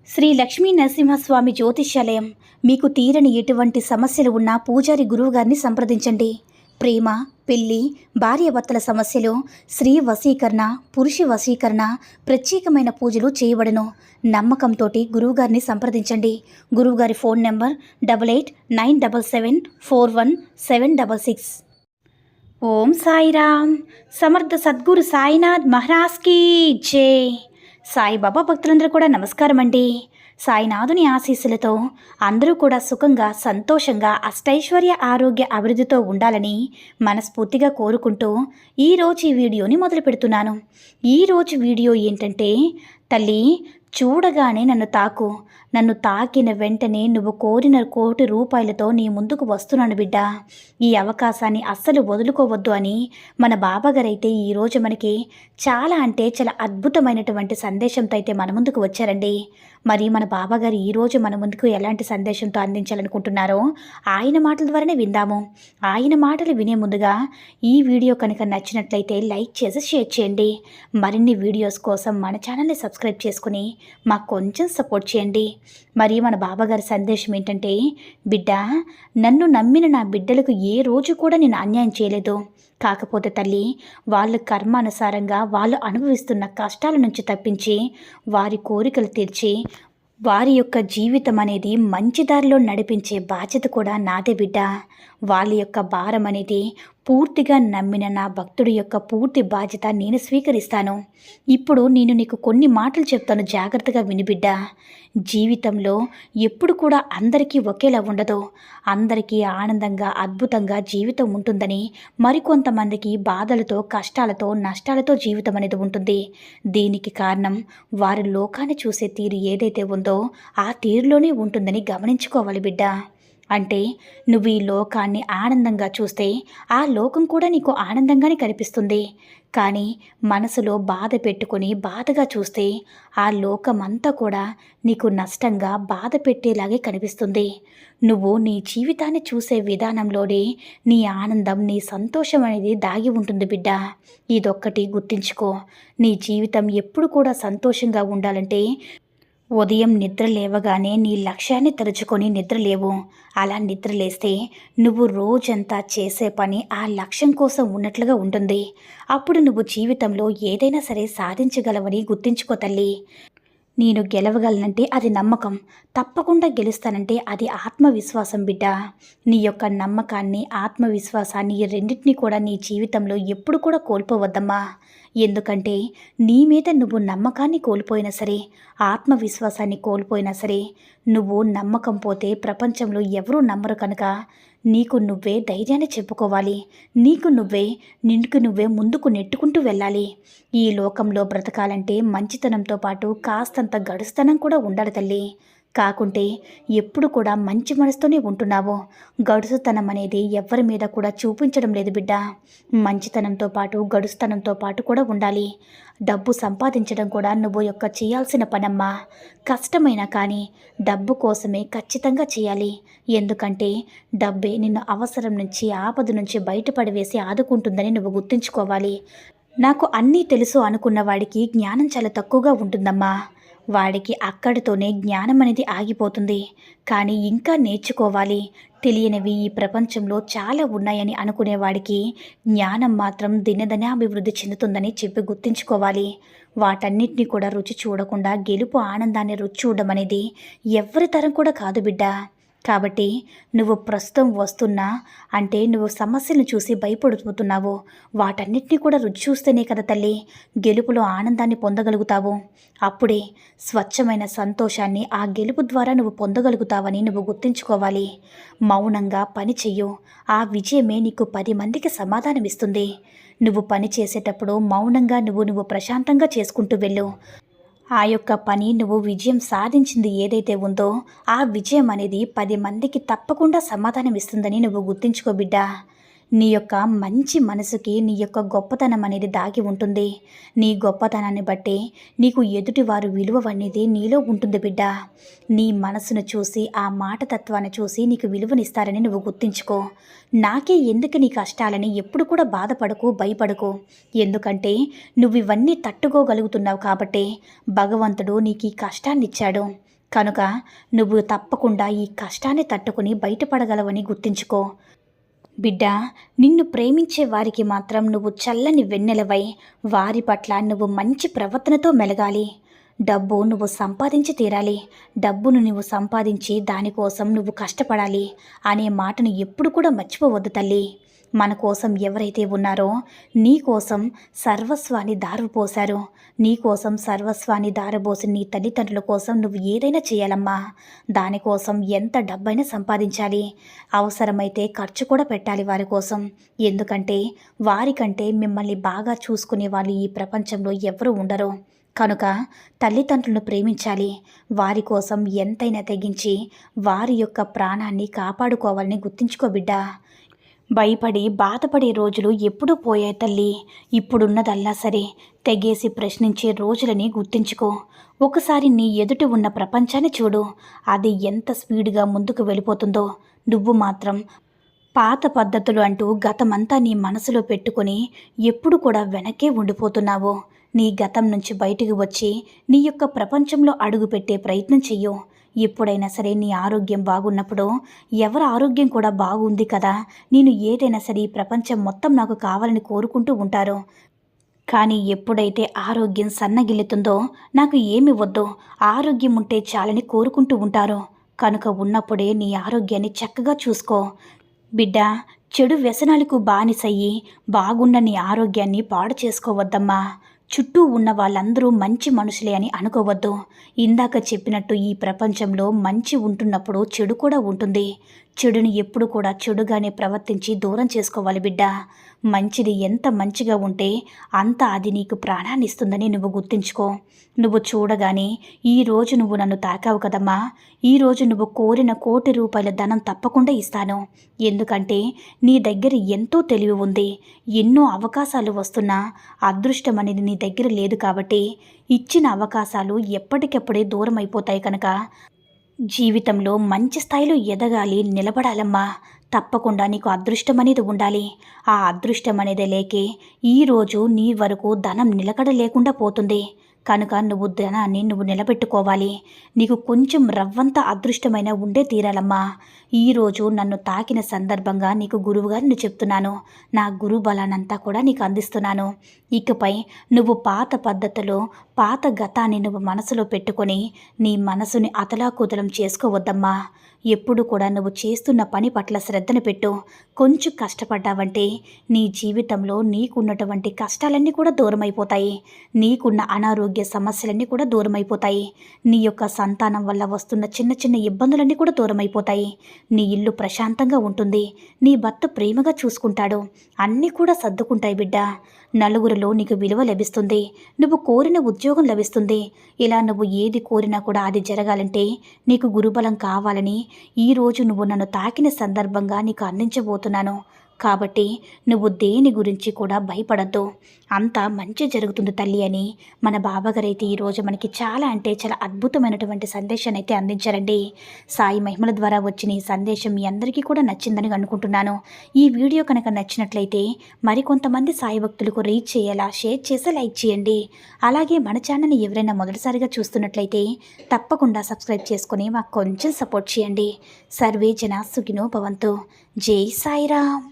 శ్రీ లక్ష్మీ నరసింహస్వామి జ్యోతిష్యాలయం. మీకు తీరని ఎటువంటి సమస్యలు ఉన్నా పూజారి గురువుగారిని సంప్రదించండి. ప్రేమ, పెళ్లి, భార్యాభర్తల సమస్యలు, స్త్రీ వశీకరణ, పురుష వశీకరణ, ప్రత్యేకమైన పూజలు చేయబడును. నమ్మకంతో గురువుగారిని సంప్రదించండి. గురువుగారి ఫోన్ నెంబర్ 8897741766. ఓం సాయిరామ్. సమర్థ సద్గురు సాయినాథ్ మహారాజ్కి జై. సాయిబాబా భక్తులందరూ కూడా నమస్కారం అండి. సాయినాథుని ఆశీస్సులతో అందరూ కూడా సుఖంగా, సంతోషంగా, అష్టైశ్వర్య, ఆరోగ్య, అభివృద్ధితో ఉండాలని మనస్ఫూర్తిగా కోరుకుంటూ ఈరోజు ఈ వీడియోని మొదలు పెడుతున్నాను. ఈరోజు వీడియో ఏంటంటే, తల్లి చూడగానే నన్ను తాకు, నన్ను తాకిన వెంటనే నువ్వు కోరిన 1 కోటి రూపాయలతో నీ ముందుకు వస్తున్నాను బిడ్డ. ఈ అవకాశాన్ని అస్సలు వదులుకోవద్దు అని మన బాబాగారైతే ఈరోజు మనకి చాలా అద్భుతమైనటువంటి సందేశంతో అయితే మన ముందుకు వచ్చారండి. మరి మన బాబాగారు ఈరోజు మన ముందుకు ఎలాంటి సందేశంతో అందించాలనుకుంటున్నారో ఆయన మాటల ద్వారానే విందాము. ఆయన మాటలు వినే ముందుగా ఈ వీడియో కనుక నచ్చినట్లయితే లైక్ చేసి షేర్ చేయండి. మరిన్ని వీడియోస్ కోసం మన ఛానల్ని సబ్స్క్రైబ్ చేసుకుని మాకు కొంచెం సపోర్ట్ చేయండి. మరి మన బాబాగారి సందేశం ఏంటంటే, బిడ్డ, నన్ను నమ్మిన నా బిడ్డలకు ఏ రోజు కూడా నేను అన్యాయం చేయలేదు. కాకపోతే తల్లి, వాళ్ళ కర్మానుసారంగా వాళ్ళు అనుభవిస్తున్న కష్టాల నుంచి తప్పించి వారి కోరికలు తీర్చి వారి యొక్క జీవితం అనేది మంచి దారిలో నడిపించే బాధ్యత కూడా నాదే బిడ్డ. వాళ్ళ యొక్క భారం అనేది పూర్తిగా నమ్మిన నా భక్తుడి యొక్క పూర్తి బాధ్యత నేను స్వీకరిస్తాను. ఇప్పుడు నేను నీకు కొన్ని మాటలు చెప్తాను, జాగ్రత్తగా విని బిడ్డ. జీవితంలో ఎప్పుడు కూడా అందరికీ ఒకేలా ఉండదు. అందరికీ ఆనందంగా, అద్భుతంగా జీవితం ఉంటుందని, మరికొంతమందికి బాధలతో, కష్టాలతో, నష్టాలతో జీవితం అనేది ఉంటుంది. దీనికి కారణం వారి లోకాన్ని చూసే తీరు ఏదైతే ఉందో ఆ తీరులోనే ఉంటుందని గమనించుకోవాలి బిడ్డ. అంటే నువ్వు ఈ లోకాన్ని ఆనందంగా చూస్తే ఆ లోకం కూడా నీకు ఆనందంగానే కనిపిస్తుంది. కానీ మనసులో బాధ పెట్టుకొని బాధగా చూస్తే ఆ లోకమంతా కూడా నీకు నష్టంగా, బాధ పెట్టేలాగే కనిపిస్తుంది. నువ్వు నీ జీవితాన్ని చూసే విధానంలోనే నీ ఆనందం, నీ సంతోషం అనేది దాగి ఉంటుంది బిడ్డ. ఇదొక్కటి గుర్తించుకో. నీ జీవితం ఎప్పుడు కూడా సంతోషంగా ఉండాలంటే ఉదయం నిద్ర లేవగానే నీ లక్ష్యాన్ని తలుచుకొని నిద్రలేవు. అలా నిద్రలేస్తే నువ్వు రోజంతా చేసే పని ఆ లక్ష్యం కోసం ఉన్నట్లుగా ఉంటుంది. అప్పుడు నువ్వు జీవితంలో ఏదైనా సరే సాధించగలవని గుర్తించుకో తల్లి. నేను గెలవగలనంటే అది నమ్మకం, తప్పకుండా గెలుస్తానంటే అది ఆత్మవిశ్వాసం బిడ్డ. నీ యొక్క నమ్మకాన్ని, ఆత్మవిశ్వాసాన్ని, ఈ రెండింటినీ కూడా నీ జీవితంలో ఎప్పుడు కూడా కోల్పోవద్దమ్మా. ఎందుకంటే నీ మీద నువ్వు నమ్మకాన్ని కోల్పోయినా సరే, ఆత్మవిశ్వాసాన్ని కోల్పోయినా సరే, నువ్వు నమ్మకం పోతే ప్రపంచంలో ఎవరూ నమ్మరు. కనుక నీకు నువ్వే ధైర్యాన్ని చెప్పుకోవాలి. నీకు నువ్వే ముందుకు నెట్టుకుంటూ వెళ్ళాలి. ఈ లోకంలో బ్రతకాలంటే మంచితనంతో పాటు కాస్తంత గడుస్తనం కూడా ఉండాలి తల్లి. కాకుంటే ఎప్పుడు కూడా మంచి మనసుతోనే ఉంటున్నావు. గడుసుతనం అనేది ఎవరి మీద కూడా చూపించడం లేదు బిడ్డ. మంచితనంతో పాటు, గడుస్తనంతో పాటు కూడా ఉండాలి. డబ్బు సంపాదించడం కూడా నువ్వు యొక్క చేయాల్సిన పనమ్మా. కష్టమైనా కానీ డబ్బు కోసమే ఖచ్చితంగా చేయాలి. ఎందుకంటే డబ్బే నిన్ను అవసరం నుంచి, ఆపద నుంచి బయటపడివేసి ఆదుకుంటుందని నువ్వు గుర్తుంచుకోవాలి. నాకు అన్నీ తెలుసు అనుకున్న వాడికి జ్ఞానం చాలా తక్కువగా ఉంటుందమ్మా. వాడికి అక్కడితోనే జ్ఞానం అనేది ఆగిపోతుంది. కానీ ఇంకా నేర్చుకోవాలి. తెలియనివి ఈ ప్రపంచంలో చాలా ఉన్నాయని అనుకునేవాడికి జ్ఞానం మాత్రం దినదినాభివృద్ధి చెందుతుందని చెప్పి గుర్తుంచుకోవాలి. వాటన్నిటినీ కూడా రుచి చూడకుండా గెలుపు ఆనందాన్ని రుచి చూడడం అనేది ఎవరి తరం కూడా కాదు బిడ్డ. కాబట్టి నువ్వు ప్రస్తుతం వస్తున్నా అంటే నువ్వు సమస్యలను చూసి భయపడుతున్నావు. వాటన్నిటినీ కూడా రుచి చూస్తేనే కదా తల్లి గెలుపులో ఆనందాన్ని పొందగలుగుతావు. అప్పుడే స్వచ్ఛమైన సంతోషాన్ని ఆ గెలుపు ద్వారా నువ్వు పొందగలుగుతావని నువ్వు గుర్తుంచుకోవాలి. మౌనంగా పని చెయ్యు. ఆ విజయమే నీకు 10 మందికి సమాధానం ఇస్తుంది. నువ్వు పని చేసేటప్పుడు మౌనంగా నువ్వు ప్రశాంతంగా చేసుకుంటూ వెళ్ళు. ఆ యొక్క పని నువ్వు విజయం సాధించింది ఏదైతే ఉందో ఆ విజయం అనేది 10 మందికి తప్పకుండా సమాధానం ఇస్తుందని నువ్వు గుర్తుంచుకో బిడ్డ. నీ యొక్క మంచి మనసుకి నీ యొక్క గొప్పతనం అనేది దాగి ఉంటుంది. నీ గొప్పతనాన్ని బట్టే నీకు ఎదుటివారు విలువ అనేది నీలో ఉంటుంది బిడ్డ. నీ మనసును చూసి, ఆ మాట తత్వాన్ని చూసి నీకు విలువనిస్తారని నువ్వు గుర్తించుకో. నాకే ఎందుకు నీ కష్టాలని ఎప్పుడు కూడా బాధపడకు, భయపడకు. ఎందుకంటే నువ్వు ఇవన్నీ తట్టుకోగలుగుతున్నావు కాబట్టే భగవంతుడు నీకు ఈ కష్టాన్ని ఇచ్చాడు. కనుక నువ్వు తప్పకుండా ఈ కష్టాన్ని తట్టుకుని బయటపడగలవని గుర్తుంచుకో. బిడ్డ, నిన్ను ప్రేమించే వారికి మాత్రం నువ్వు చల్లని వెన్నెలవై వారి పట్ల నువ్వు మంచి ప్రవర్తనతో మెలగాలి. డబ్బు నువ్వు సంపాదించి తీరాలి. డబ్బును నువ్వు సంపాదించి దానికోసం నువ్వు కష్టపడాలి అనే మాటను ఎప్పుడు కూడా మర్చిపోవద్దు తల్లి. మన కోసం ఎవరైతే ఉన్నారో నీ కోసం సర్వస్వాన్ని దారపోశారో, నీ కోసం సర్వస్వాన్ని దారబోసిన నీ తల్లిదండ్రుల కోసం నువ్వు ఏదైనా చేయాలమ్మా. దానికోసం ఎంత డబ్బైనా సంపాదించాలి, అవసరమైతే ఖర్చు కూడా పెట్టాలి వారి కోసం. ఎందుకంటే వారికంటే మిమ్మల్ని బాగా చూసుకునే వాళ్ళు ఈ ప్రపంచంలో ఎవరు ఉండరు. కనుక తల్లిదండ్రులను ప్రేమించాలి. వారి కోసం ఎంతైనా తెగించి వారి యొక్క ప్రాణాన్ని కాపాడుకోవాలని గుర్తుంచుకో బిడ్డా. భయపడి బాధపడే రోజులు ఎప్పుడూ పోయాయి తల్లి. ఇప్పుడున్నదల్లా సరే తెగేసి ప్రశ్నించే రోజులని గుర్తుంచుకో. ఒకసారి నీ ఎదుట ఉన్న ప్రపంచాన్ని చూడు, అది ఎంత స్పీడ్గా ముందుకు వెళ్ళిపోతుందో. నువ్వు మాత్రం పాత పద్ధతులు అంటూ గతమంతా నీ మనసులో పెట్టుకొని ఎప్పుడు కూడా వెనకే ఉండిపోతున్నావు. నీ గతం నుంచి బయటికి వచ్చి నీ యొక్క ప్రపంచంలో అడుగుపెట్టే ప్రయత్నం చెయ్యు. ఎప్పుడైనా సరే నీ ఆరోగ్యం బాగున్నప్పుడు ఎవరి ఆరోగ్యం కూడా బాగుంది కదా, నేను ఏదైనా సరే ఈ ప్రపంచం మొత్తం నాకు కావాలని కోరుకుంటూ ఉంటారు. కానీ ఎప్పుడైతే ఆరోగ్యం సన్నగిల్లుతుందో నాకు ఏమి వద్దు, ఆరోగ్యం ఉంటే చాలని కోరుకుంటూ ఉంటారు. కనుక ఉన్నప్పుడే నీ ఆరోగ్యాన్ని చక్కగా చూసుకో బిడ్డ. చెడు వ్యసనాలకు బానిసయ్యి బాగున్న నీ ఆరోగ్యాన్ని పాడు చేసుకోవద్దమ్మా. చుట్టూ ఉన్న వాళ్ళందరూ మంచి మనుషులే అని అనుకోవద్దు. ఇందాక చెప్పినట్టు ఈ ప్రపంచంలో మంచి ఉంటున్నప్పుడు చెడు కూడా ఉంటుంది. చెడుని ఎప్పుడు కూడా చెడుగానే ప్రవర్తించి దూరం చేసుకోవాలి బిడ్డ. మంచిది ఎంత మంచిగా ఉంటే అంత అది నీకు ప్రాణాన్ని ఇస్తుందని నువ్వు గుర్తుంచుకో. నువ్వు చూడగానే ఈరోజు నువ్వు నన్ను తాకావు కదమ్మా, ఈరోజు నువ్వు కోరిన ₹1,00,00,000 ధనం తప్పకుండా ఇస్తాను. ఎందుకంటే నీ దగ్గర ఎంతో తెలివి ఉంది. ఎన్నో అవకాశాలు వస్తున్నా అదృష్టం అనేది నీ దగ్గర లేదు కాబట్టి ఇచ్చిన అవకాశాలు ఎప్పటికప్పుడే దూరం అయిపోతాయి. కనుక జీవితంలో మంచి స్థాయిలో ఎదగాలి, నిలబడాలమ్మా. తప్పకుండా నీకు అదృష్టం అనేది ఉండాలి. ఆ అదృష్టం అనేది లేకే ఈరోజు నీ వరకు ధనం నిలకడ లేకుండా పోతుంది. కనుక నువ్వు ధనాన్ని నువ్వు నిలబెట్టుకోవాలి. నీకు కొంచెం రవ్వంత అదృష్టమైన ఉండే తీరాలమ్మా. ఈరోజు నన్ను తాకిన సందర్భంగా నీకు గురువుగారిని చెప్తున్నాను. నా గురు బలానంతా కూడా నీకు అందిస్తున్నాను. ఇకపై నువ్వు పాత పద్ధతిలో పాత గతాన్ని నువ్వు మనసులో పెట్టుకొని నీ మనసుని అతలాకుతలం చేసుకోవద్దమ్మా. ఎప్పుడు కూడా నువ్వు చేస్తున్న పని పట్ల శ్రద్ధను పెట్టు. కొంచెం కష్టపడ్డావంటే నీ జీవితంలో నీకున్నటువంటి కష్టాలన్నీ కూడా దూరమైపోతాయి. నీకున్న అనారోగ్య సమస్యలన్నీ కూడా దూరమైపోతాయి. నీ యొక్క సంతానం వల్ల వస్తున్న చిన్న చిన్న ఇబ్బందులన్నీ కూడా దూరమైపోతాయి. నీ ఇల్లు ప్రశాంతంగా ఉంటుంది. నీ భర్త ప్రేమగా చూసుకుంటాడు. అన్నీ కూడా సర్దుకుంటాయి బిడ్డ. నలుగురిలో నీకు విలువ లభిస్తుంది. నువ్వు కోరిన ఉద్యోగం లభిస్తుంది. ఇలా నువ్వు ఏది కోరినా కూడా అది జరగాలంటే నీకు గురుబలం కావాలని ఈరోజు నువ్వు నన్ను తాకిన సందర్భంగా నీకు అందించబోతున్నాను. కాబట్టి నువ్వు దేని గురించి కూడా భయపడద్దు. అంతా మంచి జరుగుతుంది తల్లి అని మన బాబాగారైతే ఈరోజు మనకి చాలా అంటే చాలా అద్భుతమైనటువంటి సందేశాన్ని అయితే అందించారండి. సాయి మహిమల ద్వారా వచ్చిన ఈ సందేశం మీ అందరికీ కూడా నచ్చిందని అనుకుంటున్నాను. ఈ వీడియో కనుక నచ్చినట్లయితే మరికొంతమంది సాయి భక్తులకు రీచ్ చేయాలా షేర్ చేసి లైక్ చేయండి. అలాగే మన ఛానల్ని ఎవరైనా మొదటిసారిగా చూస్తున్నట్లయితే తప్పకుండా సబ్స్క్రైబ్ చేసుకొని మాకు కొంచెం సపోర్ట్ చేయండి. సర్వే జన సుఖినో భవంతు. జై సాయిరామ్.